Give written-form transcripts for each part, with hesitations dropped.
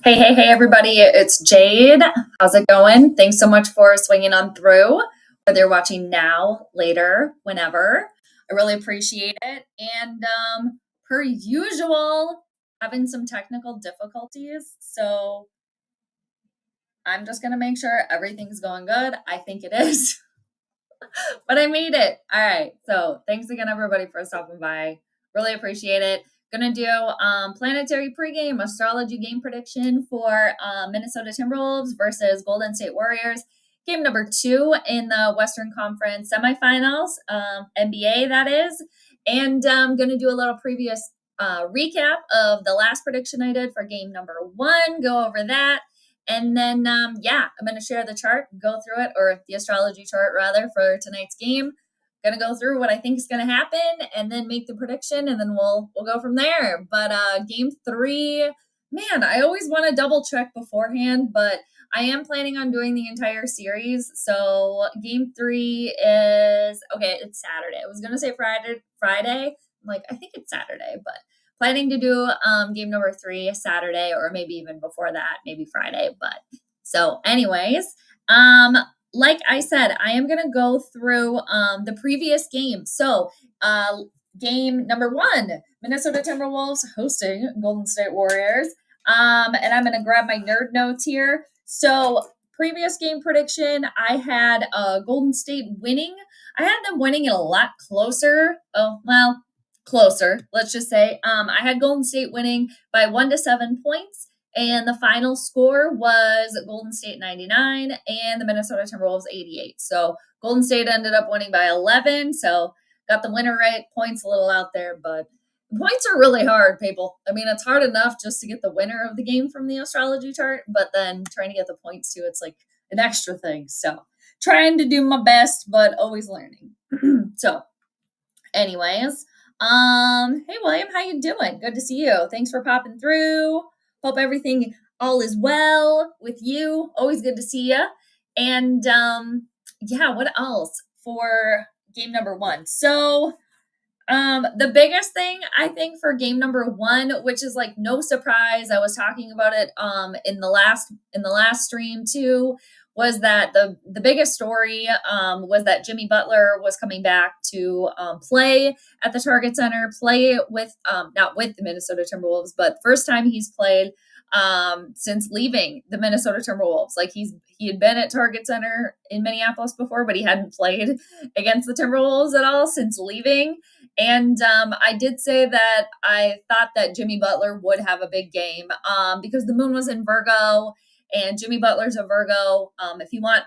Hey, everybody. It's Jade. How's it going? Thanks so much for swinging on through, whether you're watching now, later, whenever. I really appreciate it. And per usual, having some technical difficulties. So I'm just going to make sure everything's going good. I think it is, but I made it. All right. So thanks again, everybody, for stopping by. Really appreciate it. Gonna do planetary pregame astrology game prediction for Minnesota Timberwolves versus Golden State Warriors. Game number 2 in the Western Conference semifinals, NBA that is. And I'm gonna do a little previous recap of the last prediction I did for game number 1. Go over that. And then, I'm going to share the chart, go through it, or the astrology chart rather, for tonight's game. Going to go through what I think is going to happen, and then make the prediction, and then we'll go from there. But game 3, man, I always want to double check beforehand, but I am planning on doing the entire series. So game 3 is it's Saturday. I was going to say Friday. I think it's Saturday, but planning to do game number 3 Saturday, or maybe even before that, maybe Friday. But so anyways, like I said, I am going to go through the previous game. So game number 1, Minnesota Timberwolves hosting Golden State Warriors. And I'm going to grab my nerd notes here. So previous game prediction, I had Golden State winning. I had them winning it a lot closer. Closer, let's just say. I had Golden State winning by 1 to 7 points, and the final score was Golden State 99 and the Minnesota Timberwolves 88. So Golden State ended up winning by 11, so got the winner right. Points a little out there, but points are really hard, people. I mean, it's hard enough just to get the winner of the game from the astrology chart, but then trying to get the points too, it's like an extra thing. So trying to do my best, but always learning. So anyways, hey William, how you doing? Good to see you. Thanks for popping through. Hope everything all is well with you. Always good to see you. And what else for game number 1? So the biggest thing I think for game number 1, which is like no surprise, I was talking about it in the last stream too, was that the biggest story was that Jimmy Butler was coming back to play at the Target Center, play with not with the Minnesota Timberwolves, but first time he's played since leaving the Minnesota Timberwolves. Like he had been at Target Center in Minneapolis before, but he hadn't played against the Timberwolves at all since leaving. And I did say that I thought that Jimmy Butler would have a big game because the moon was in Virgo, and Jimmy Butler's a Virgo. If you want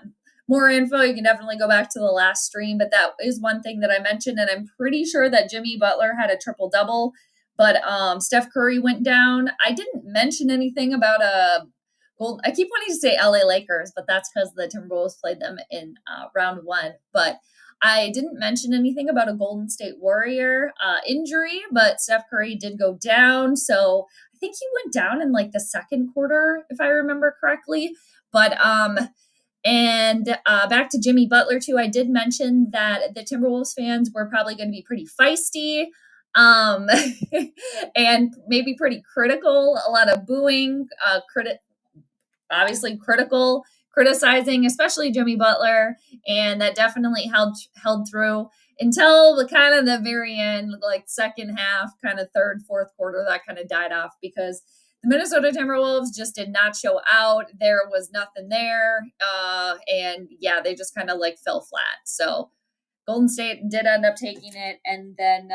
more info, you can definitely go back to the last stream. But that is one thing that I mentioned, and I'm pretty sure that Jimmy Butler had a triple-double. But Steph Curry went down. I didn't mention anything about I keep wanting to say LA Lakers, but that's because the Timberwolves played them in round 1. But I didn't mention anything about a Golden State Warrior injury, but Steph Curry did go down. So I think he went down in like the second quarter, if I remember correctly. But and back to Jimmy Butler too. I did mention that the Timberwolves fans were probably going to be pretty feisty, and maybe pretty critical. A lot of booing, obviously criticizing, especially Jimmy Butler, and that definitely held through until the very end, like second half, kind of third, fourth quarter, that kind of died off because the Minnesota Timberwolves just did not show out. There was nothing there, and they just kind of like fell flat. So Golden State did end up taking it, and then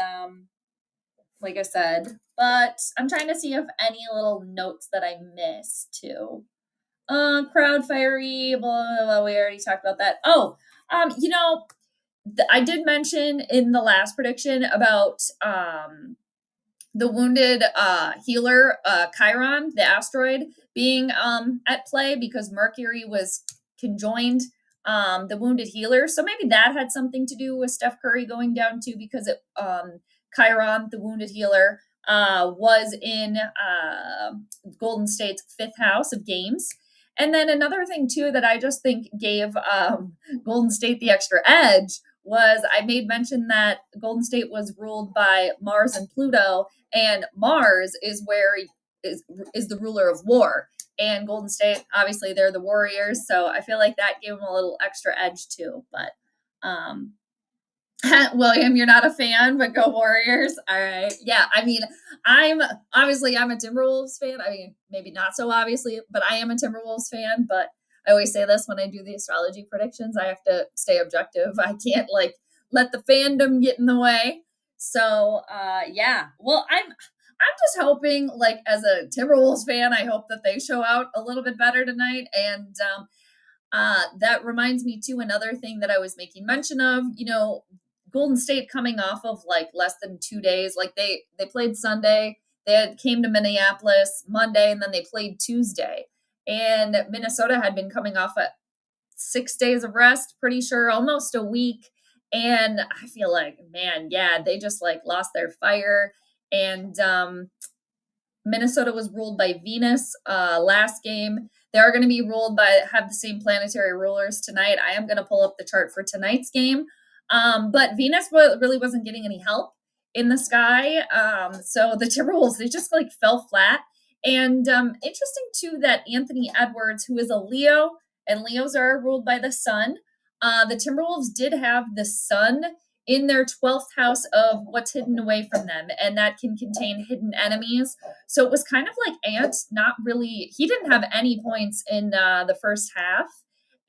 like I said, but I'm trying to see if any little notes that I missed too. Crowd fiery, blah, blah, blah, we already talked about that. I did mention in the last prediction about the wounded healer, Chiron, the asteroid, being at play because Mercury was conjoined the wounded healer. So maybe that had something to do with Steph Curry going down too, because Chiron, the wounded healer, was in Golden State's 5th house of games. And then another thing too that I just think gave Golden State the extra edge was I made mention that Golden State was ruled by Mars and Pluto, and Mars is where is the ruler of war. and Golden State, obviously they're the Warriors, so I feel like that gave them a little extra edge too. But William, you're not a fan, but go Warriors. All right. Yeah. I mean, I'm a Timberwolves fan. I mean, maybe not so obviously, but I am a Timberwolves fan. But I always say this when I do the astrology predictions, I have to stay objective. I can't like let the fandom get in the way. So yeah. Well, I'm just hoping, like, as a Timberwolves fan, I hope that they show out a little bit better tonight. And that reminds me too, another thing that I was making mention of, Golden State coming off of like less than 2 days. Like they played Sunday, came to Minneapolis Monday, and then they played Tuesday. And Minnesota had been coming off 6 days of rest, pretty sure, almost a week. And I feel like, man, yeah, they just like lost their fire. And Minnesota was ruled by Venus last game. They are going to be have the same planetary rulers tonight. I am going to pull up the chart for tonight's game. But Venus really wasn't getting any help in the sky. So the Timberwolves, they just like fell flat. And interesting too that Anthony Edwards, who is a Leo, and Leos are ruled by the sun. The Timberwolves did have the sun in their 12th house of what's hidden away from them, and that can contain hidden enemies. So it was kind of like Ant, he didn't have any points in the first half.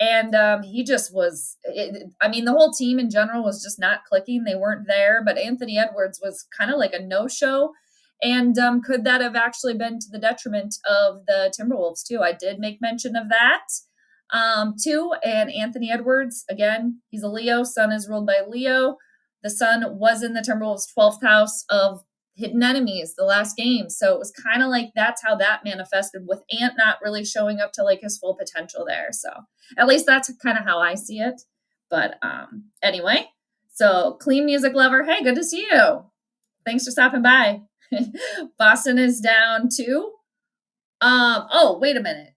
And he just the whole team in general was just not clicking. They weren't there, but Anthony Edwards was kind of like a no-show. And could that have actually been to the detriment of the Timberwolves too? I did make mention of that too. And Anthony Edwards, again, he's a Leo. Sun is ruled by Leo. The sun was in the Timberwolves' 12th house of hidden enemies the last game. So it was kind of like that's how that manifested, with Ant not really showing up to like his full potential there. So at least that's kind of how I see it. But anyway, so Clean Music Lover, hey, good to see you. Thanks for stopping by. Boston is down 2. Oh, wait a minute.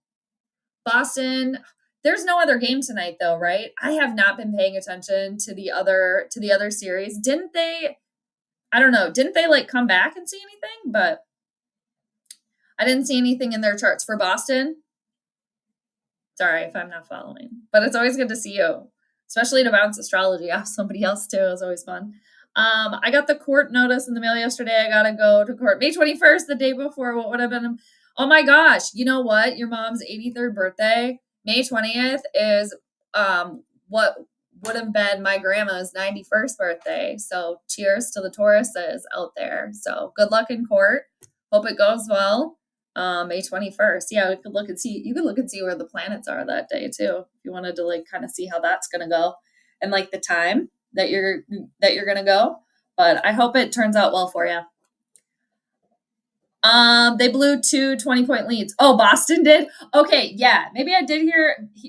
Boston, there's no other game tonight though, right? I have not been paying attention to the other series. Didn't they like come back and see anything? But I didn't see anything in their charts for Boston. Sorry if I'm not following, but it's always good to see you, especially to bounce astrology off somebody else too. It's always fun. I got the court notice in the mail yesterday. I gotta go to court May 21st, the day before what would have been. Oh my gosh! You know what? Your mom's 83rd birthday, May 20th, is what would have been my grandma's 91st birthday. So cheers to the Tauruses out there. So good luck in court. Hope it goes well. May 21st. Yeah, you could look and see where the planets are that day too. If you wanted to like kind of see how that's gonna go and like the time that you're gonna go. But I hope it turns out well for you. They blew 2 20-point leads. Oh, Boston did? Okay, yeah. Maybe I did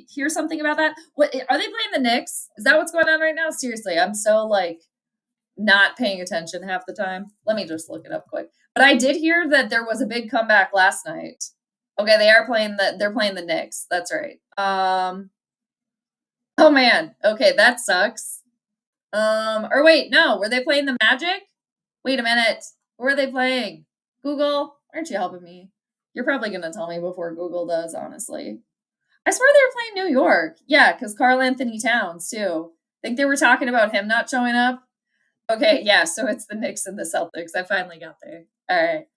hear something about that. What are they playing the Knicks? Is that what's going on right now? Seriously, I'm so like not paying attention half the time. Let me just look it up quick. But I did hear that there was a big comeback last night. Okay, they're playing the Knicks. That's right. Oh man. Okay, that sucks. Or wait, no, were they playing the Magic? Wait a minute. Who are they playing? Google, aren't you helping me? You're probably going to tell me before Google does, honestly. I swear they were playing New York. Yeah, because Karl Anthony Towns, too. I think they were talking about him not showing up. Okay, yeah, so it's the Knicks and the Celtics. I finally got there. All right.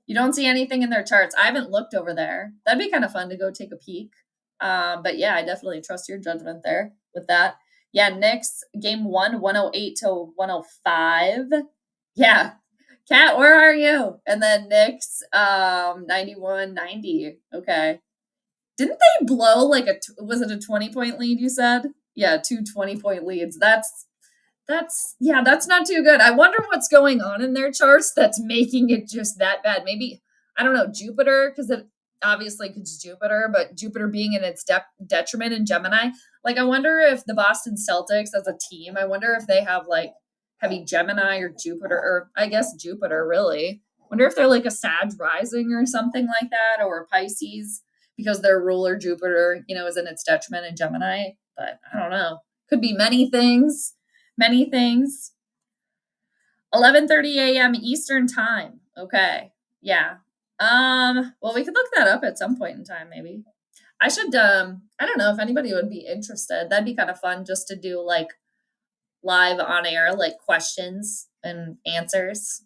You don't see anything in their charts. I haven't looked over there. That'd be kind of fun to go take a peek. But yeah, I definitely trust your judgment there with that. Yeah, Knicks, game 1, 108 to 105. Yeah. Kat, where are you? And then Knicks, 91-90. Okay. Didn't they blow like was it a 20-point lead you said? Yeah, 2 20-point leads. That's not too good. I wonder what's going on in their charts that's making it just that bad. Maybe, I don't know, Jupiter, because it obviously it's Jupiter, but Jupiter being in its detriment in Gemini. Like, I wonder if the Boston Celtics as a team, I wonder if they have like heavy Gemini or Jupiter, or I guess Jupiter really. Wonder if they're like a Sag rising or something like that, or a Pisces, because their ruler Jupiter, is in its detriment in Gemini. But I don't know. Could be many things. 11:30 a.m. Eastern time. Okay. Yeah. Well, we could look that up at some point in time, maybe. I should, I don't know if anybody would be interested. That'd be kind of fun just to do like live on air, like questions and answers.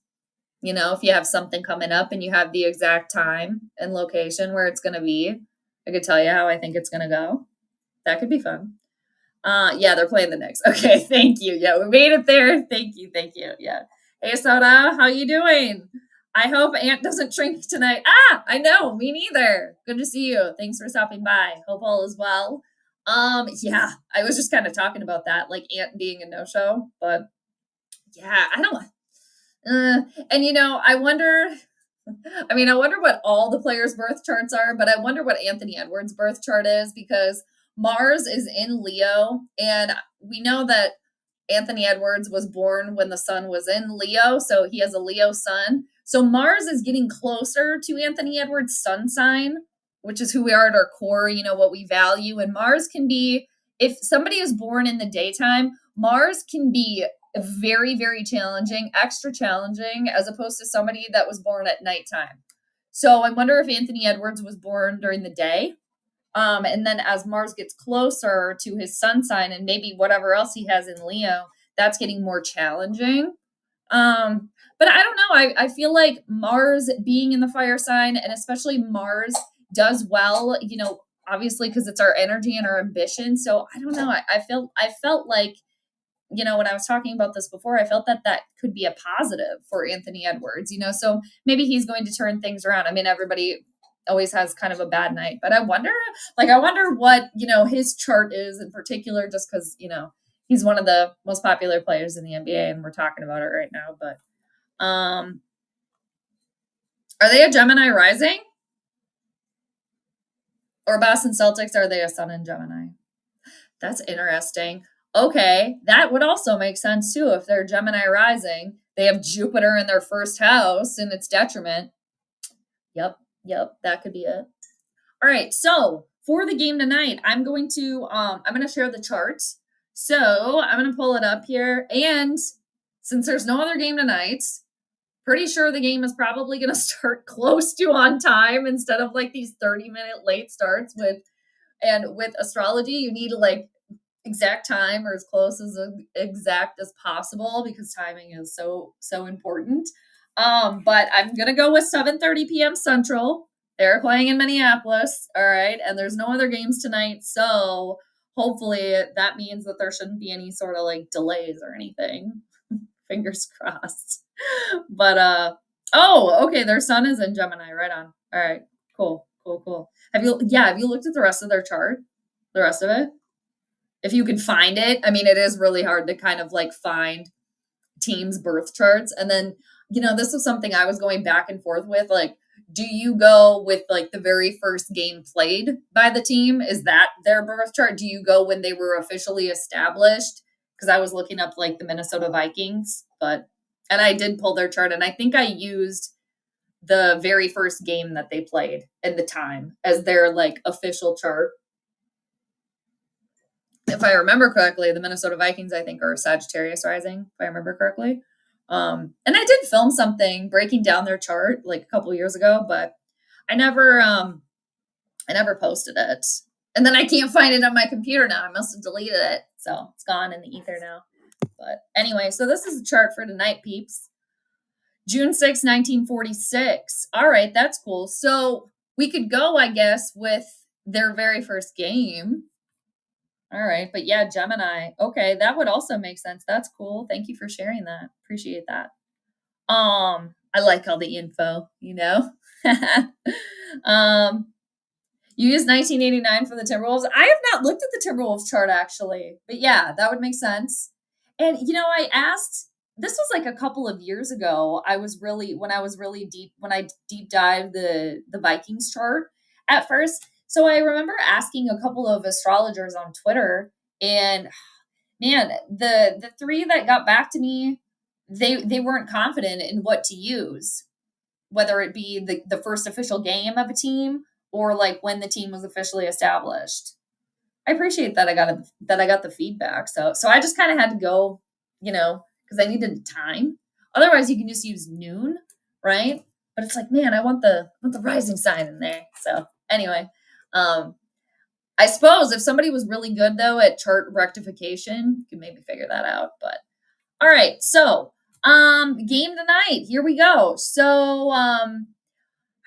You know, if you have something coming up and you have the exact time and location where it's going to be, I could tell you how I think it's going to go. That could be fun. Yeah, they're playing the Knicks. Okay, thank you. Yeah, we made it there. Thank you, thank you. Yeah. Hey, Soda, how you doing? I hope Ant doesn't drink tonight. Ah, I know, me neither. Good to see you. Thanks for stopping by. Hope all is well. Yeah, I was just kind of talking about that, like Ant being a no-show, but yeah, I don't. And you know, I wonder. I mean, I wonder what all the players' birth charts are, but I wonder what Anthony Edwards' birth chart is because Mars is in Leo, and we know that Anthony Edwards was born when the sun was in Leo, so he has a Leo sun. So Mars is getting closer to Anthony Edwards' sun sign, which is who we are at our core, you know, what we value. And Mars can be, if somebody is born in the daytime, Mars can be very, very challenging, extra challenging, as opposed to somebody that was born at nighttime. So I wonder if Anthony Edwards was born during the day. And then as Mars gets closer to his sun sign and maybe whatever else he has in Leo, that's getting more challenging. But I don't know. I feel like Mars being in the fire sign, and especially Mars does well, you know, obviously because it's our energy and our ambition. So I don't know. I felt like, you know, when I was talking about this before, I felt that that could be a positive for Anthony Edwards, you know, so maybe he's going to turn things around. I mean, everybody always has kind of a bad night, but I wonder what, you know, his chart is in particular, just because, you know, he's one of the most popular players in the NBA and we're talking about it right now. But are they a Gemini rising? Or Boston Celtics, are they a Sun in Gemini? That's interesting. Okay, that would also make sense too. If they're Gemini rising, they have Jupiter in their first house and its detriment. Yep, that could be it. All right, so for the game tonight, I'm going to share the chart. So I'm gonna pull it up here, and since there's no other game tonight, pretty sure the game is probably gonna start close to on time instead of like these 30-minute late starts with astrology. You need to like exact time or as close as exact as possible because timing is so important. But I'm gonna go with 7:30 p.m. Central. They're playing in Minneapolis, all right, and there's no other games tonight, so hopefully that means that there shouldn't be any sort of like delays or anything. Fingers crossed. But oh, okay, their sun is in Gemini, right on. All right, cool. Have you looked at the rest of their chart? The rest of it? If you can find it. I mean, it is really hard to kind of like find teams' birth charts. And then, you know, this was something I was going back and forth with. Like, do you go with like the very first game played by the team? Is that their birth chart? Do you go when they were officially established? Because I was looking up like the Minnesota Vikings, and I did pull their chart, and I think I used the very first game that they played and the time as their like official chart. If I remember correctly, the Minnesota Vikings, I think, are Sagittarius rising, if I remember correctly. And I did film something breaking down their chart like a couple years ago, but I never posted it. And then I can't find it on my computer now. I must have deleted it. So it's gone in the ether now. But anyway, so this is the chart for tonight, peeps. June 6, 1946. All right, that's cool. So we could go, I guess, with their very first game. All right, but yeah, Gemini. Okay, that would also make sense. That's cool. Thank you for sharing that. Appreciate that. I like all the info, you know. You used 1989 for the Timberwolves. I have not looked at the Timberwolves chart actually, but yeah, that would make sense. And you know, I asked. This was like a couple of years ago. When I deep dived the Vikings chart at first. So I remember asking a couple of astrologers on Twitter, and man, the three that got back to me, they weren't confident in what to use, whether it be the first official game of a team or like when the team was officially established. I appreciate that I got the feedback. So I just kind of had to go, you know, because I needed time. Otherwise, you can just use noon, right? but it's like, man, I want the rising sign in there. So anyway, I suppose if somebody was really good though at chart rectification, you could maybe figure that out. But all right, so game tonight. Here we go. So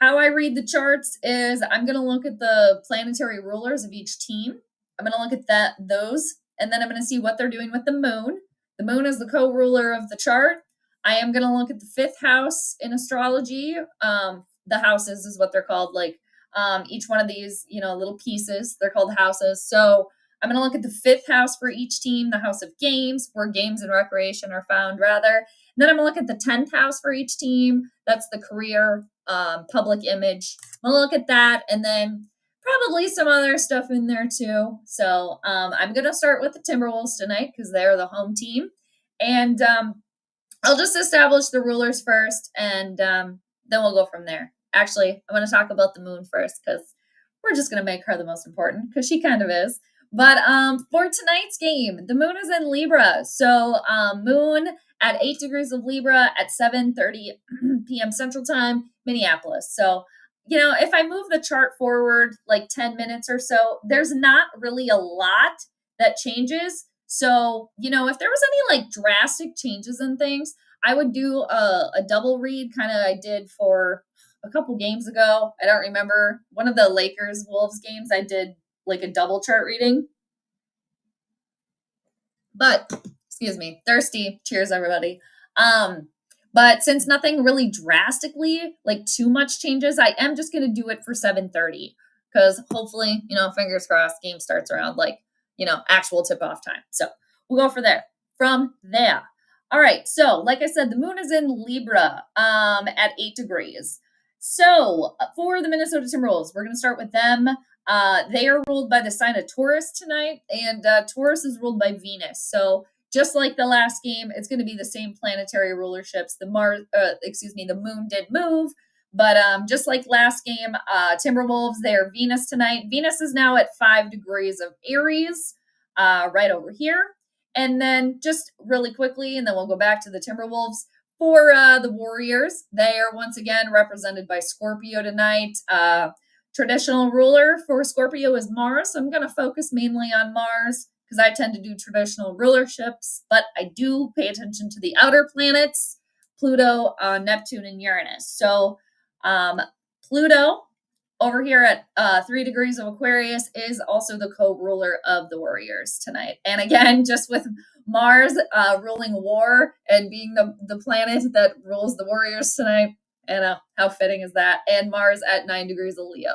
how I read the charts is I'm going to look at the planetary rulers of each team. I'm going to look at those, and then I'm going to see what they're doing with the moon. The moon is the co-ruler of the chart. I am going to look at the fifth house in astrology. The houses is what they're called. Like each one of these, little pieces, they're called houses. So I'm going to look at the fifth house for each team, the house of games, where games and recreation are found, rather. And then I'm going to look at the 10th house for each team. That's the career, public image. I'm going to look at that, and then probably some other stuff in there too. So I'm going to start with the Timberwolves tonight because they're the home team. And I'll just establish the rulers first, and then we'll go from there. Actually, I want to talk about the moon first because we're just going to make her the most important because she kind of is. But for tonight's game, the moon is in Libra. So moon at 8 degrees of Libra at 7:30 p.m. Central Time, Minneapolis. So, if I move the chart forward like 10 minutes or so, there's not really a lot that changes. So, if there was any like drastic changes in things, I would do a double read, kind of I did for a couple games ago. I don't remember. One of the Lakers Wolves games, I did like a double chart reading. But, excuse me, thirsty. Cheers, everybody. But since nothing really drastically, like too much changes, I am just going to do it for 7:30 because hopefully, fingers crossed, game starts around like, actual tip-off time. So we'll go from there. All right. So like I said, the moon is in Libra at 8 degrees. So for the Minnesota Timberwolves, we're going to start with them. They are ruled by the sign of Taurus tonight, and Taurus is ruled by Venus. So just like the last game, it's going to be the same planetary rulerships. The moon did move, but just like last game, Timberwolves, they're Venus tonight. Venus is now at 5 degrees of Aries, right over here. And then just really quickly, and then we'll go back to the Timberwolves. For the Warriors, they are once again represented by Scorpio tonight. Traditional ruler for Scorpio is Mars. So I'm going to focus mainly on Mars because I tend to do traditional rulerships, but I do pay attention to the outer planets, Pluto, Neptune, and Uranus. So Pluto over here at 3 degrees of Aquarius is also the co-ruler of the Warriors tonight. And again, just with Mars ruling war and being the planet that rules the Warriors tonight, and how fitting is that? And Mars at 9 degrees of Leo.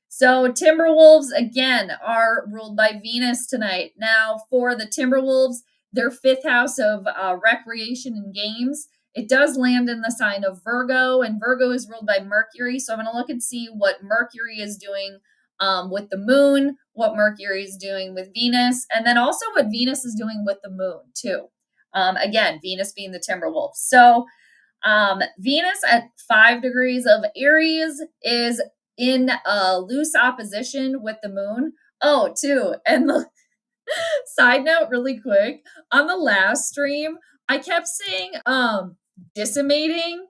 So Timberwolves, again, are ruled by Venus tonight. Now, for the Timberwolves, their fifth house of recreation and games, it does land in the sign of Virgo, and Virgo is ruled by Mercury. So I'm going to look and see what Mercury is doing with the moon, what Mercury is doing with Venus, and then also what Venus is doing with the moon, too. Again, Venus being the Timberwolves. So Venus at 5 degrees of Aries is in loose opposition with the moon. Oh, too. And the side note, really quick, on the last stream, I kept saying decimating,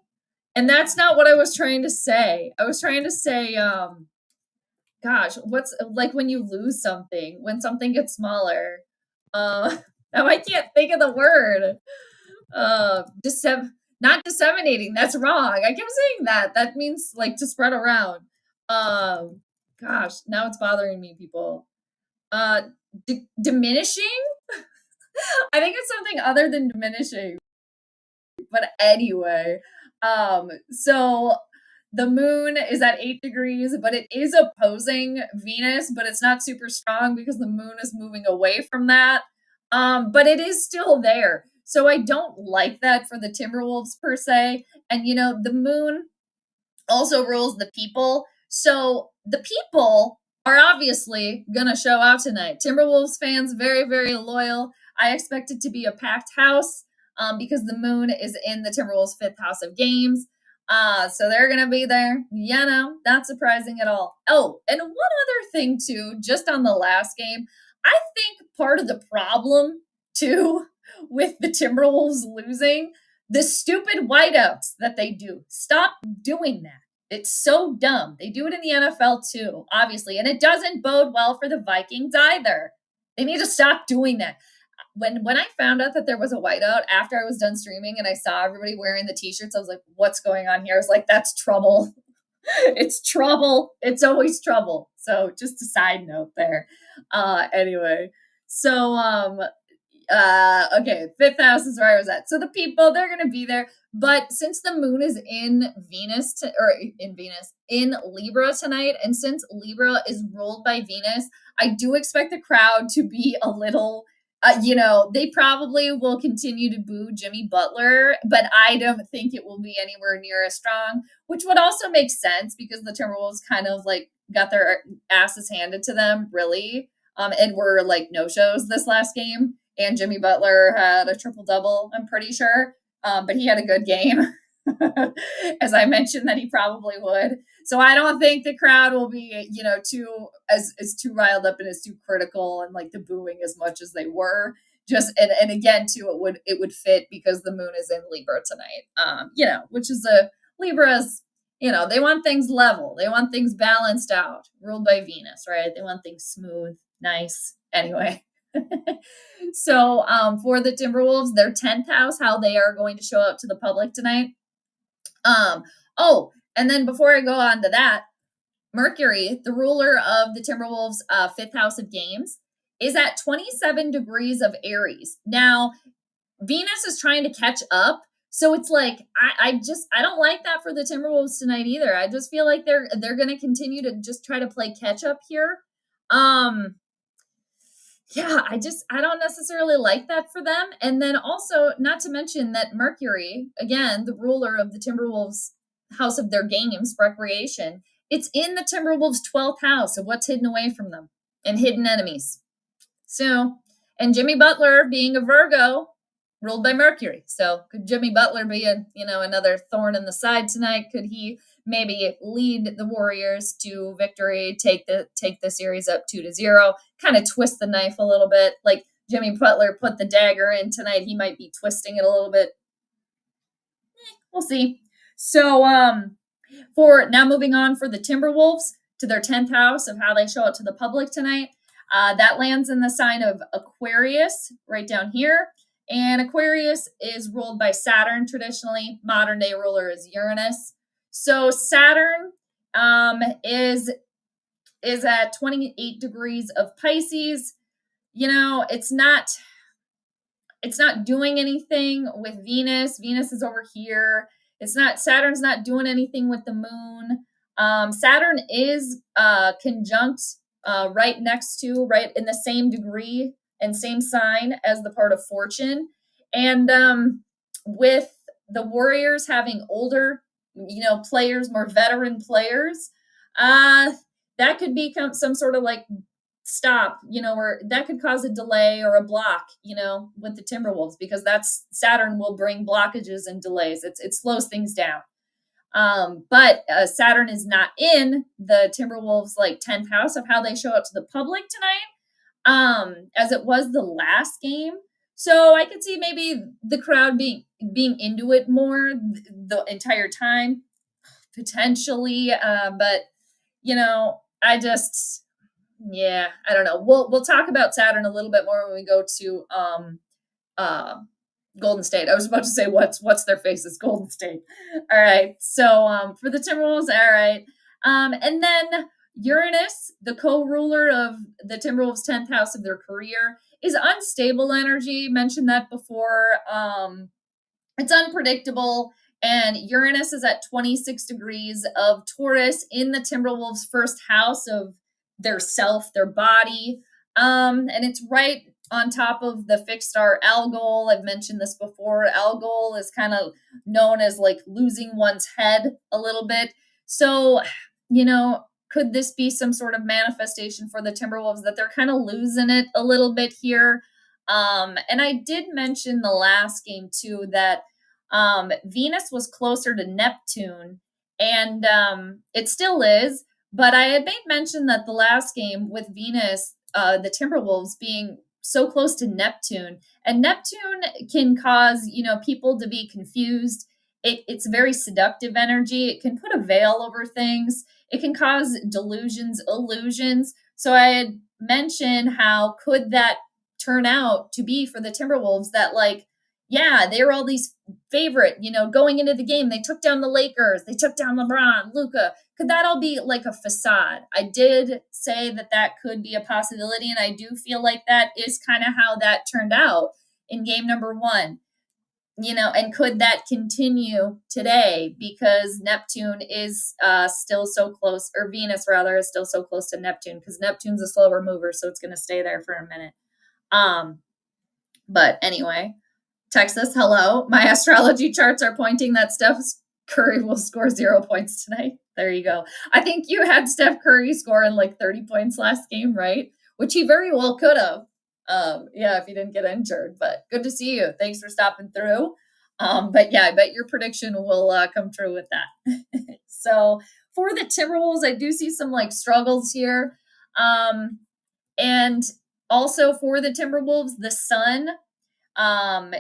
and that's not what I was trying to say. I was trying to say, gosh, what's like when you lose something, when something gets smaller. Now I can't think of the word. Not disseminating. That's wrong. I kept saying that. That means like to spread around. Gosh, now it's bothering me, people. Diminishing? I think it's something other than diminishing. But anyway, so the moon is at 8 degrees, but it is opposing Venus, but it's not super strong because the moon is moving away from that. But it is still there. So I don't like that for the Timberwolves per se. And, the moon also rules the people. So the people are obviously going to show out tonight. Timberwolves fans, very, very loyal. I expect it to be a packed house because the moon is in the Timberwolves' fifth house of games. So they're going to be there. Not surprising at all. Oh, and one other thing, too, just on the last game, I think part of the problem, too, with the Timberwolves losing, The stupid whiteouts that they do. Stop doing that. It's so dumb. They do it in the NFL too, obviously, and it doesn't bode well for the Vikings either. They need to stop doing that. When I found out that there was a whiteout after I was done streaming and I saw everybody wearing the t-shirts, I was like, what's going on here? I was like, that's trouble. It's trouble. It's always trouble. So just a side note there. Anyway, so okay, fifth house is where I was at. So the people, they're gonna be there. But since the moon is in in Libra tonight, and since Libra is ruled by Venus, I do expect the crowd to be a little they probably will continue to boo Jimmy Butler, but I don't think it will be anywhere near as strong, which would also make sense because the Timberwolves kind of like got their asses handed to them, really, and were like no-shows this last game. And Jimmy Butler had a triple-double, I'm pretty sure, but he had a good game, as I mentioned that he probably would. So I don't think the crowd will be, too too riled up and as too critical and like the booing as much as they were. Just and again too, it would fit because the moon is in Libra tonight. Which is Libra's, they want things level, they want things balanced out, ruled by Venus, right? They want things smooth, nice. Anyway. So for the Timberwolves, their 10th house, how they are going to show up to the public tonight. And then before I go on to that, Mercury, the ruler of the Timberwolves' fifth house of games, is at 27 degrees of Aries. Now, Venus is trying to catch up. So it's like, I don't like that for the Timberwolves tonight either. I just feel like they're going to continue to just try to play catch up here. I don't necessarily like that for them. And then also, not to mention that Mercury, again, the ruler of the Timberwolves' house of their games, recreation, it's in the Timberwolves' 12th house of what's hidden away from them and hidden enemies. So, and Jimmy Butler being a Virgo, ruled by Mercury. So could Jimmy Butler be another thorn in the side tonight? Could he maybe lead the Warriors to victory, take the series up 2-0, kind of twist the knife a little bit? Like Jimmy Butler put the dagger in tonight, he might be twisting it a little bit. We'll see. So for now, moving on for the Timberwolves to their 10th house of how they show up to the public tonight. That lands in the sign of Aquarius right down here. And Aquarius is ruled by Saturn traditionally. Modern day ruler is Uranus. So Saturn is at 28 degrees of Pisces. It's not doing anything with Venus. Venus is over here. Saturn's not doing anything with the moon. Saturn is conjunct right in the same degree and same sign as the part of Fortune. And with the Warriors having older, players, more veteran players, that could become some sort of like stop, or that could cause a delay or a block, with the Timberwolves, because Saturn will bring blockages and delays. It slows things down. But Saturn is not in the Timberwolves' 10th house of how they show up to the public tonight, as it was the last game. So I could see maybe the crowd being into it more the entire time, potentially. But I don't know. We'll talk about Saturn a little bit more when we go to Golden State. I was about to say what's their faces, Golden State. All right. So for the Timberwolves, all right. And then Uranus, the co-ruler of the Timberwolves' 10th house of their career, is unstable energy. Mentioned that before. It's unpredictable. And Uranus is at 26 degrees of Taurus in the Timberwolves' first house of their self, their body. And it's right on top of the fixed star Algol. I've mentioned this before. Algol is kind of known as like losing one's head a little bit. So, could this be some sort of manifestation for the Timberwolves that they're kind of losing it a little bit here? And I did mention the last game too that Venus was closer to Neptune, and it still is. But I had made mention that the last game with Venus, the Timberwolves being so close to Neptune, and Neptune can cause, people to be confused. It's very seductive energy. It can put a veil over things. It can cause delusions, illusions. So I had mentioned how could that turn out to be for the Timberwolves that, like, yeah, they were all these favorite, going into the game. They took down the Lakers. They took down LeBron, Luka. Could that all be like a facade? I did say that that could be a possibility, and I do feel like that is kind of how that turned out in game number one. And could that continue today because Neptune is still so close, or Venus rather is still so close to Neptune, because Neptune's a slower mover, so it's going to stay there for a minute. But anyway, Texas, hello. My astrology charts are pointing that Steph Curry will score 0 points tonight. There you go. I think you had Steph Curry scoring like 30 points last game, right? Which he very well could have. If he didn't get injured, but good to see you. Thanks for stopping through. But yeah, I bet your prediction will come true with that. So for the Timberwolves, I do see some like struggles here. And also for the Timberwolves, the sun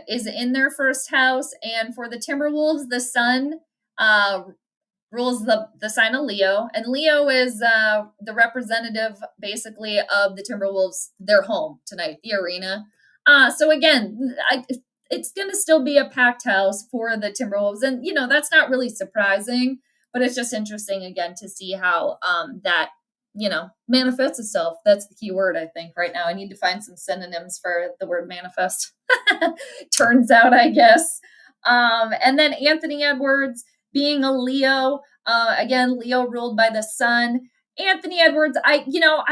is in their first house. And for the Timberwolves, the sun rules the sign of Leo, and Leo is the representative basically of the Timberwolves, their home tonight, the arena. So again, it's going to still be a packed house for the Timberwolves, and that's not really surprising, but it's just interesting again to see how that manifests itself. That's the key word, I think, right now. I need to find some synonyms for the word manifest. Turns out, I guess. And then Anthony Edwards, being a Leo, again, Leo ruled by the sun. Anthony Edwards, I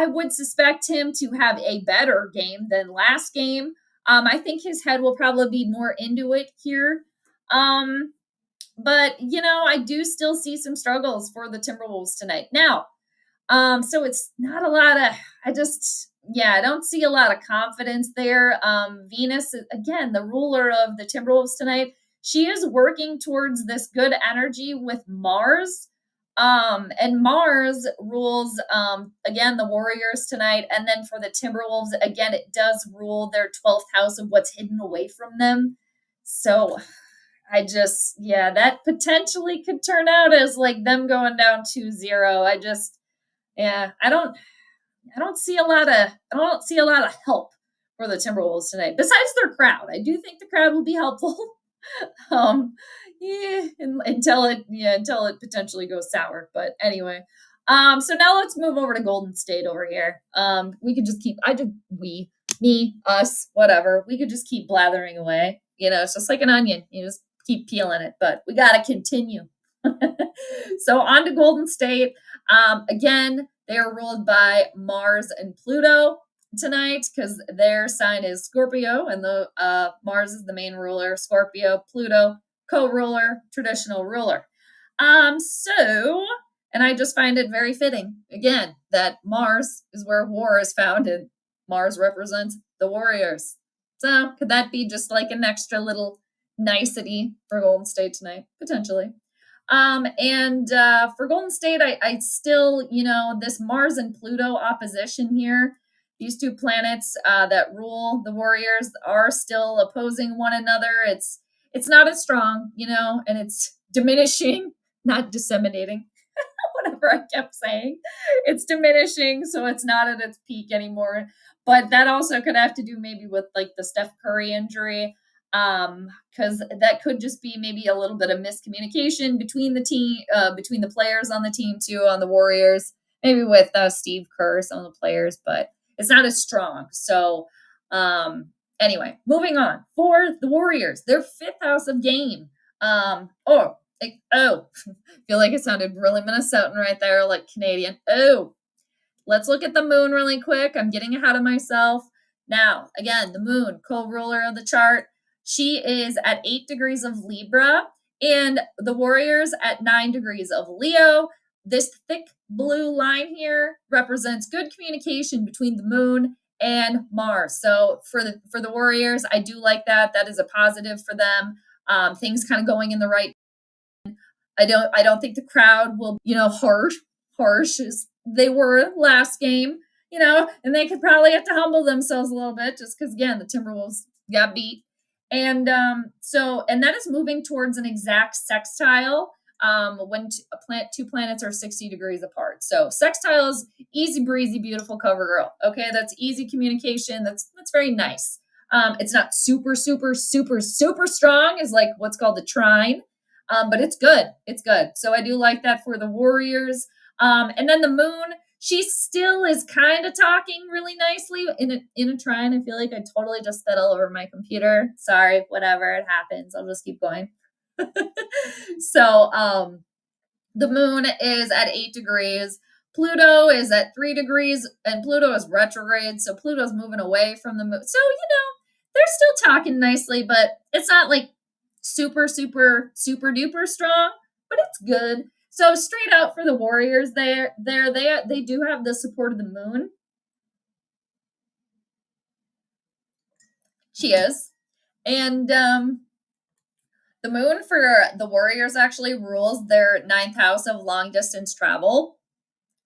would suspect him to have a better game than last game. I think his head will probably be more into it here. But, I do still see some struggles for the Timberwolves tonight. Now, so it's not a lot of, I don't see a lot of confidence there. Venus, again, the ruler of the Timberwolves tonight, she is working towards this good energy with Mars. And Mars rules, again, the Warriors tonight. And then for the Timberwolves, again, it does rule their 12th house of what's hidden away from them. So that potentially could turn out as like them going down 2-0. I don't see a lot of help for the Timberwolves tonight, besides their crowd. I do think the crowd will be helpful. Until it potentially goes sour. But anyway, so now let's move over to Golden State over here. We could just keep, us, whatever. We could just keep blathering away. It's just like an onion. You just keep peeling it, but we got to continue. So on to Golden State. Again, they are ruled by Mars and Pluto tonight because their sign is Scorpio, and the Mars is the main ruler, Scorpio, Pluto, co-ruler, traditional ruler. And I just find it very fitting, again, that Mars is where war is found, and Mars represents the Warriors. So could that be just like an extra little nicety for Golden State tonight? Potentially. And for Golden State, I still, this Mars and Pluto opposition here, these two planets that rule the Warriors are still opposing one another. It's not as strong, and it's diminishing, not disseminating. Whatever I kept saying, it's diminishing, so it's not at its peak anymore. But that also could have to do maybe with like the Steph Curry injury, because that could just be maybe a little bit of miscommunication between the team, between the players on the team too, on the Warriors, maybe with Steve Kerr, some of the players, but it's not as strong. So anyway, moving on. For the Warriors, their fifth house of game. Feel like it sounded really Minnesotan right there, like Canadian. Let's look at the moon really quick. I'm getting ahead of myself. Now, again, the moon, co-ruler of the chart, she is at 8 degrees of Libra, and the Warriors at 9 degrees of Leo. This thick blue line here represents good communication between the moon and Mars. So for the Warriors, I do like that. That is a positive for them. Things kind of going in the right. I don't think the crowd will, harsh as they were last game. and they could probably have to humble themselves a little bit just because, again, the Timberwolves got beat. And and that is moving towards an exact sextile when two planets are 60 degrees apart. So sextile is easy breezy, beautiful cover girl. Okay, that's easy communication. That's very nice. It's not super, super, super, super strong as like what's called the trine, but it's good. It's good. So I do like that for the Warriors. And then the moon, she still is kind of talking really nicely in a trine. I feel like I totally just sped all over my computer. Sorry, whatever, it happens. I'll just keep going. So the moon is at 8 degrees. Pluto is at 3 degrees, and Pluto is retrograde, so Pluto's moving away from the moon. So, they're still talking nicely, but it's not like super, super, super duper strong, but it's good. So straight out for the Warriors, they do have the support of the moon. She is. And the moon for the Warriors actually rules their 9th house of long distance travel.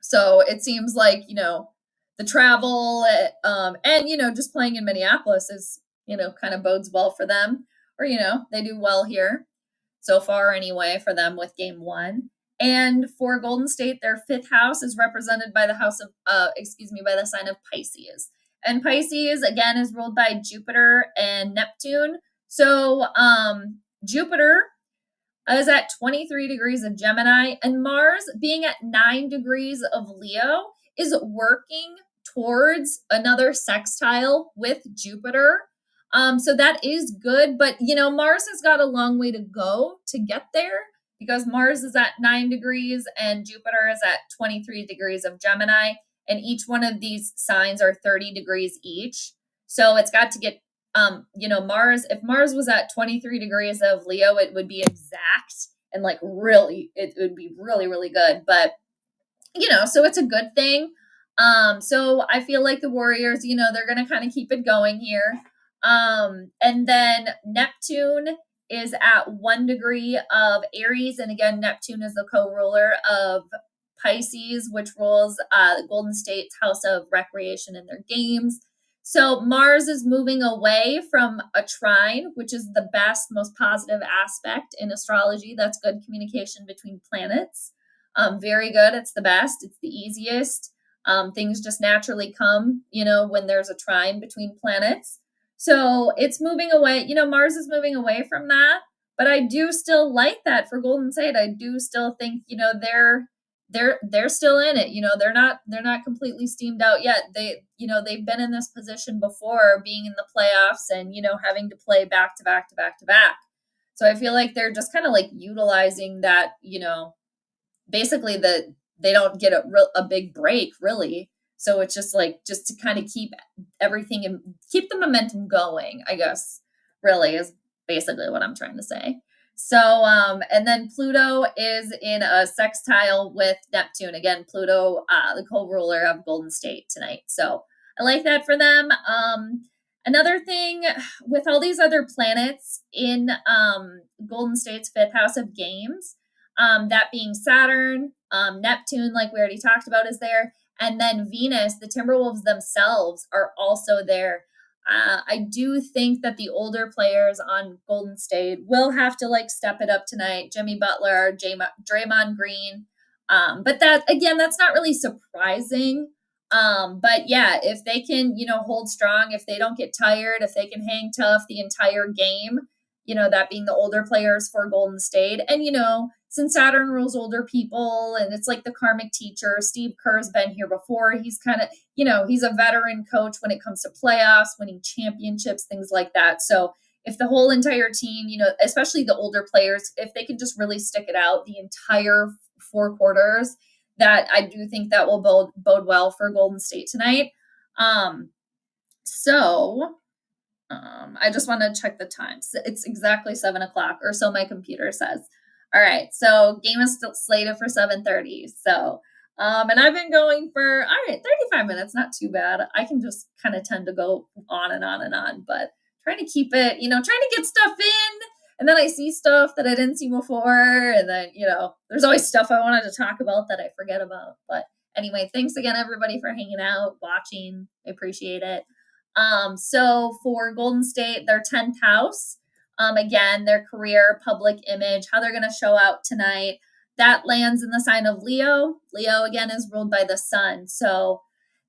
So it seems like, the travel and, just playing in Minneapolis is, kind of bodes well for them. Or, they do well here so far anyway for them with game 1. And for Golden State, their 5th house is represented by the by the sign of Pisces. And Pisces, again, is ruled by Jupiter and Neptune. So Jupiter is at 23 degrees of Gemini, and Mars being at 9 degrees of Leo is working towards another sextile with Jupiter. So that is good, but Mars has got a long way to go to get there because Mars is at 9 degrees and Jupiter is at 23 degrees of Gemini, and each one of these signs are 30 degrees each. So it's got to get Mars, if Mars was at 23 degrees of Leo, it would be exact and like really, it would be really, really good. But, so it's a good thing. So I feel like the Warriors, they're going to kind of keep it going here. And then Neptune is at 1 degree of Aries. And again, Neptune is the co-ruler of Pisces, which rules Golden State's house of recreation in their games. So Mars is moving away from a trine, which is the best, most positive aspect in astrology. That's good communication between planets. Very good. It's the best. It's the easiest. Things just naturally come, when there's a trine between planets. So it's moving away. Mars is moving away from that. But I do still like that for Golden State. I do still think, they're still in it. They're not completely steamed out yet. They've been in this position before, being in the playoffs and, having to play back to back to back to back. So I feel like they're just kind of like utilizing that, basically they don't get a big break really. So it's just to kind of keep everything and keep the momentum going, I guess, really is basically what I'm trying to say. So, and then Pluto is in a sextile with Neptune. Again, Pluto, the co-ruler of Golden State tonight. So I like that for them. Another thing with all these other planets in Golden State's 5th house of games, that being Saturn, Neptune, like we already talked about, is there. And then Venus, the Timberwolves themselves are also there. I do think that the older players on Golden State will have to step it up tonight. Jimmy Butler, Draymond Green. But that's not really surprising. But yeah, if they can, hold strong, if they don't get tired, if they can hang tough the entire game, that being the older players for Golden State. And, since Saturn rules older people and it's like the karmic teacher, Steve Kerr's been here before. He's kind of, he's a veteran coach when it comes to playoffs, winning championships, things like that. So if the whole entire team, especially the older players, if they can just really stick it out the entire 4 quarters, that I do think that will bode well for Golden State tonight. I just want to check the times. It's exactly 7:00, or so my computer says. All right, so game is still slated for 7:30. So, and I've been going for 35 minutes, not too bad. I can just kind of tend to go on and on and on, but trying to keep it, trying to get stuff in, and then I see stuff that I didn't see before, and then there's always stuff I wanted to talk about that I forget about. But Anyway, thanks again, everybody, for hanging out, watching. I appreciate it. So for Golden State, their 10th house, again, their career, public image, how they're going to show out tonight. That lands in the sign of Leo. Leo, again, is ruled by the sun. So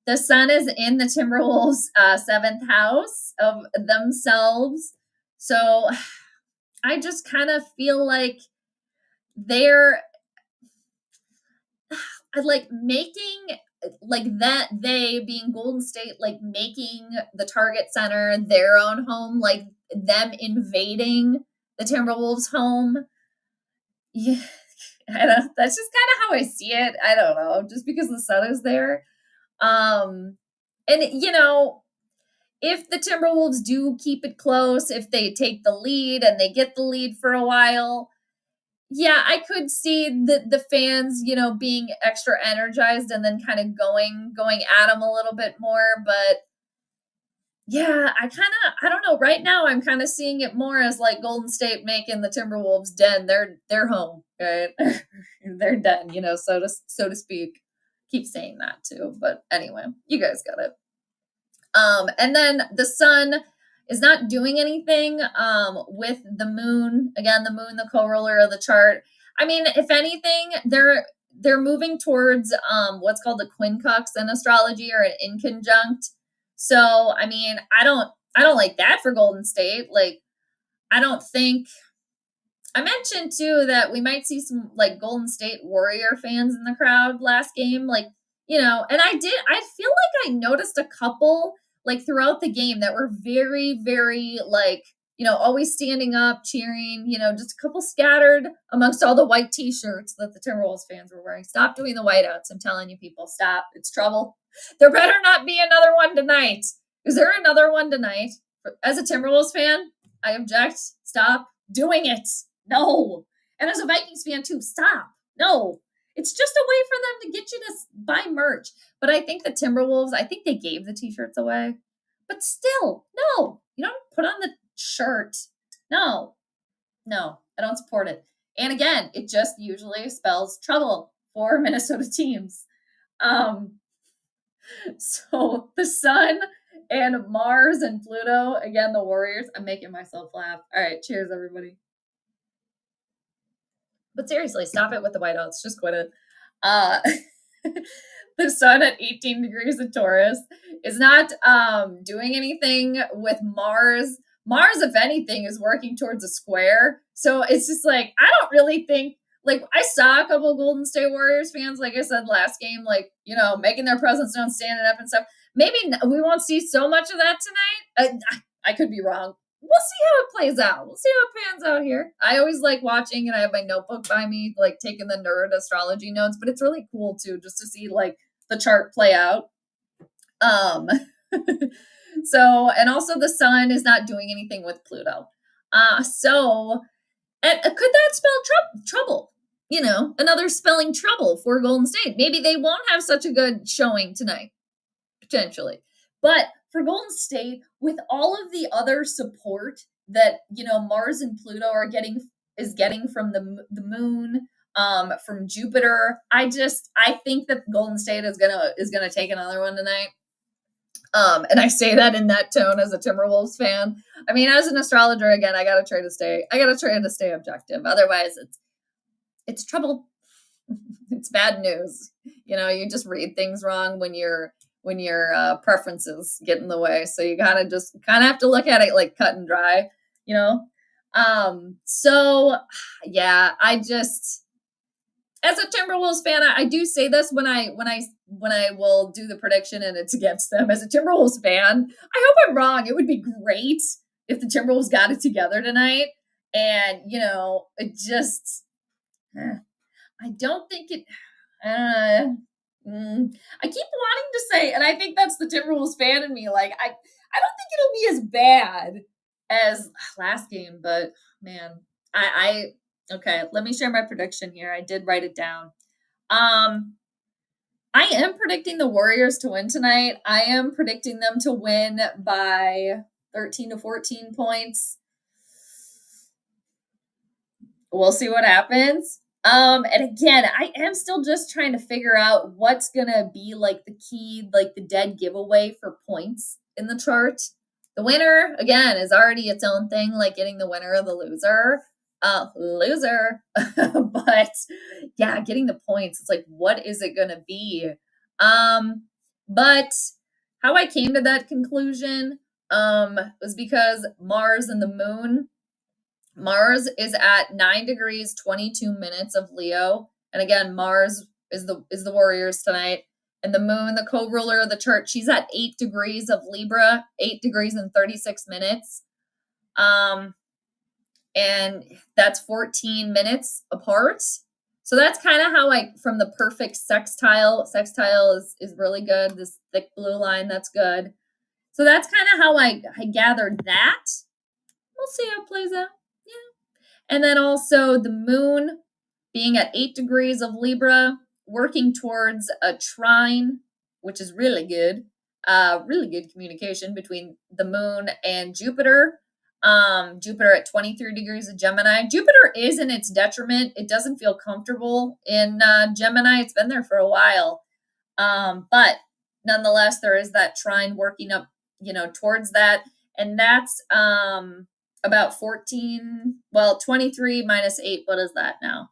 the sun is in the Timberwolves' 7th house of themselves. So I just kind of feel like they're like making like that, they being Golden State, like making the Target Center their own home, like them invading the Timberwolves' home. Yeah, I don't, that's just kind of how I see it. I don't know, just because the sun is there. And you know, if the Timberwolves do keep it close, if they take the lead and they get the lead for a while, yeah, I could see the fans, you know, being extra energized and then kind of going at them a little bit more. But yeah, I don't know. Right now, I'm kind of seeing it more as like Golden State making the Timberwolves den. They're home, right? They're den, you know, so to speak. Keep saying that too, but anyway, you guys got it. And then the sun is not doing anything with the moon. Again, the moon, the co-ruler of the chart. I mean, if anything, they're moving towards what's called the quincux in astrology, or an inconjunct. So, I mean, I don't like that for Golden State. Like, I don't think, I mentioned too that we might see some like Golden State Warrior fans in the crowd last game. Like, you know, and I feel like I noticed a couple like throughout the game that were very, very like, you know, always standing up, cheering, you know, just a couple scattered amongst all the white t-shirts that the Timberwolves fans were wearing. Stop doing the whiteouts. I'm telling you, people, stop. It's trouble. There better not be another one tonight. Is there another one tonight? As a Timberwolves fan, I object. Stop doing it. No. And as a Vikings fan too, stop. No. It's just a way for them to get you to buy merch. But I think the Timberwolves, I think they gave the t-shirts away. But still, no. You don't put on the shirt. No. No, I don't support it. And again, it just usually spells trouble for Minnesota teams. So the sun and Mars and Pluto, again, the Warriors. I'm making myself laugh. All right, cheers, everybody. But seriously, stop it with the whiteouts. Just quit it. The sun at 18 degrees of Taurus is not doing anything with Mars. Mars, if anything, is working towards a square. So it's just like, I don't really think, like, I saw a couple of Golden State Warriors fans, like I said last game, like, you know, making their presence known, standing up and stuff. Maybe we won't see so much of that tonight. I could be wrong. We'll see how it plays out. We'll see how it pans out here. I always like watching, and I have my notebook by me, like taking the nerd astrology notes, but it's really cool too, just to see like the chart play out. So, and also the sun is not doing anything with Pluto. So, and could that spell trouble? You know, another spelling trouble for Golden State. Maybe they won't have such a good showing tonight, potentially. But for Golden State, with all of the other support that, you know, Mars and Pluto are getting from the moon, from Jupiter, I think that Golden State is gonna take another one tonight. And I say that in that tone as a Timberwolves fan. I mean, as an astrologer, again, I gotta try to stay objective. Otherwise, it's trouble. It's bad news. You know, you just read things wrong when your preferences get in the way. So you gotta just kind of have to look at it like cut and dry, you know? So yeah, I just, as a Timberwolves fan, I do say this when I will do the prediction and it's against them. As a Timberwolves fan, I hope I'm wrong. It would be great if the Timberwolves got it together tonight. And, you know, it just, I don't think it, I keep wanting to say, and I think that's the Timberwolves fan in me. Like, I don't think it'll be as bad as last game, but man, okay, let me share my prediction here. I did write it down. I am predicting the Warriors to win tonight. I am predicting them to win by 13 to 14 points. We'll see what happens. And again, I am still just trying to figure out what's gonna be like the key, like the dead giveaway for points in the chart. The winner, again, is already its own thing, like getting the winner or the loser. Loser. But yeah, getting the points, it's like, what is it gonna be? But how I came to that conclusion was because Mars and the moon. Mars is at 9 degrees 22 minutes of Leo. And again, Mars is the Warriors tonight. And the moon, the co-ruler of the chart, she's at 8 degrees of Libra, 8 degrees and 36 minutes. And that's 14 minutes apart. So that's kind of how I, from the perfect sextile is really good. This thick blue line, that's good. So that's kind of how I gathered that. We'll see how it plays out. And then also the moon being at 8 degrees of Libra, working towards a trine, which is really good. Really good communication between the moon and Jupiter. Jupiter at 23 degrees of Gemini. Jupiter is in its detriment. It doesn't feel comfortable in Gemini. It's been there for a while. But nonetheless, there is that trine working up, towards that. And that's about 23 minus 8, what is that now?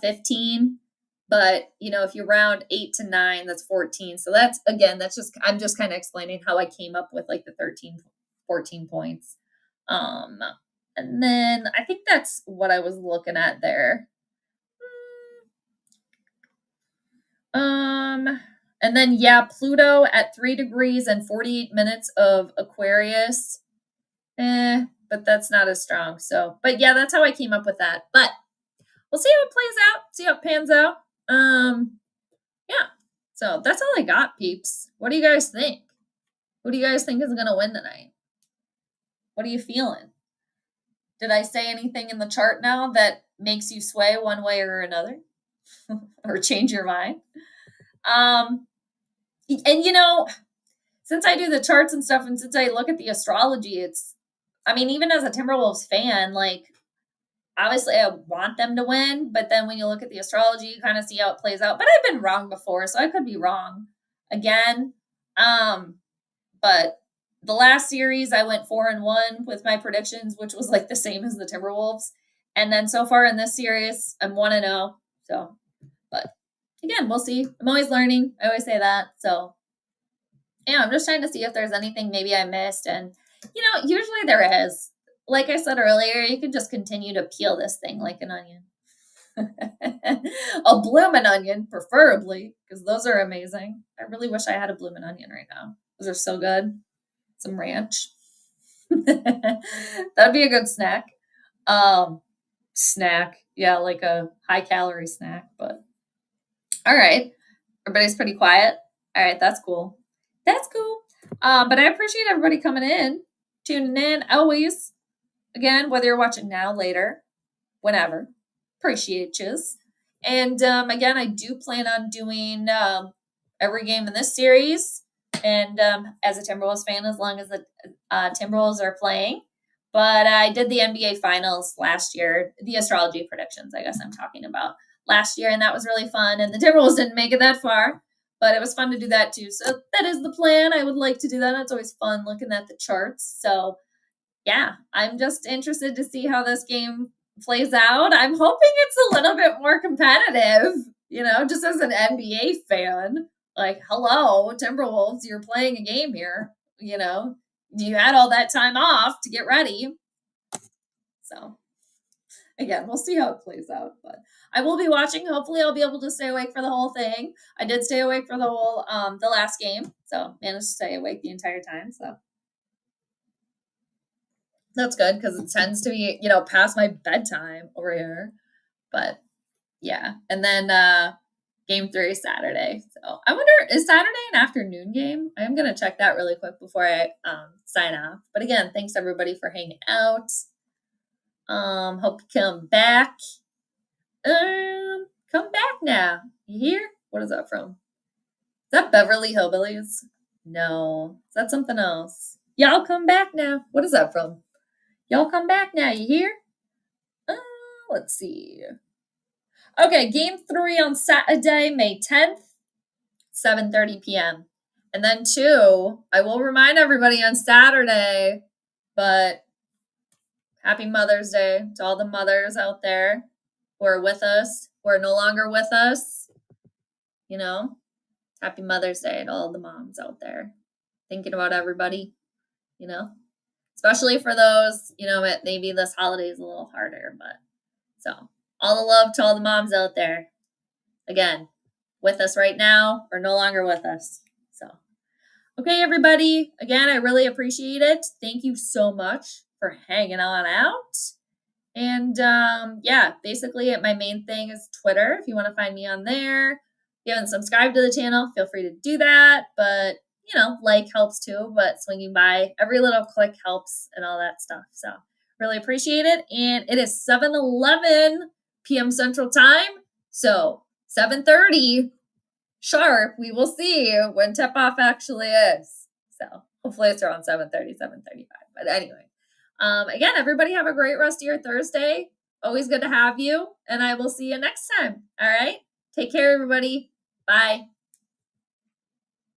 15. But if you round 8 to 9, that's 14. So that's just, I'm just kind of explaining how I came up with like the 13, 14 points. And then I think that's what I was looking at there. And then Pluto at 3 degrees and 48 minutes of Aquarius. But that's not as strong. So, but yeah, that's how I came up with that. But we'll see how it plays out, see how it pans out. Yeah. So that's all I got, peeps. What do you guys think? Who do you guys think is gonna win tonight? What are you feeling? Did I say anything in the chart now that makes you sway one way or another? Or change your mind? And since I do the charts and stuff, and since I look at the astrology, even as a Timberwolves fan, like, obviously I want them to win, but then when you look at the astrology, you kind of see how it plays out. But I've been wrong before, so I could be wrong again. But the last series, I went 4-1 with my predictions, which was like the same as the Timberwolves. And then so far in this series, I'm 1-0. So, but again, we'll see. I'm always learning. I always say that. So, yeah, I'm just trying to see if there's anything maybe I missed. And, usually there is. Like I said earlier, you can just continue to peel this thing like an onion. A bloomin' onion, preferably, because those are amazing. I really wish I had a bloomin' onion right now. Those are so good. Some ranch. That'd be a good snack. Snack. Yeah, like a high-calorie snack, but all right. Everybody's pretty quiet. All right, that's cool. That's cool. But I appreciate everybody coming in, tuning in, always. Again, whether you're watching now, later, whenever. Appreciate yous. And again, I do plan on doing every game in this series. And as a Timberwolves fan, as long as the Timberwolves are playing. But I did the NBA Finals last year, the astrology predictions, I guess I'm talking about, last year. And that was really fun. And the Timberwolves didn't make it that far. But it was fun to do that too. So that is the plan. I would like to do that. It's always fun looking at the charts. So yeah, I'm just interested to see how this game plays out. I'm hoping it's a little bit more competitive, just as an NBA fan. Like, hello, Timberwolves, you're playing a game here. You had all that time off to get ready. So, again, we'll see how it plays out. But I will be watching. Hopefully, I'll be able to stay awake for the whole thing. I did stay awake for the whole, the last game. So, managed to stay awake the entire time. So, that's good because it tends to be, past my bedtime over here. But yeah. And then game 3 Saturday. So I wonder, is Saturday an afternoon game? I'm going to check that really quick before I sign off. But again, thanks everybody for hanging out. Hope you come back. Come back now. You hear? What is that from? Is that Beverly Hillbillies? No. Is that something else? Y'all come back now. What is that from? Y'all come back now. You hear? Let's see. Okay, game 3 on Saturday, May 10th, 7:30 p.m. And then 2, I will remind everybody on Saturday, but happy Mother's Day to all the mothers out there who are with us, who are no longer with us. You know, happy Mother's Day to all the moms out there. Thinking about everybody, you know, especially for those, maybe this holiday is a little harder, but so all the love to all the moms out there. Again, with us right now or no longer with us. So, okay, everybody. Again, I really appreciate it. Thank you so much for hanging on out. And yeah, basically my main thing is Twitter. If you want to find me on there, if you haven't subscribed to the channel, feel free to do that. But like helps too, but swinging by, every little click helps and all that stuff. So really appreciate it. And it is 7:11 p.m. Central Time. So 7:30 sharp, we will see when tip off actually is. So hopefully it's around 7:30, 7:35. But anyway, again, everybody have a great rest of your Thursday. Always good to have you. And I will see you next time. All right. Take care, everybody. Bye.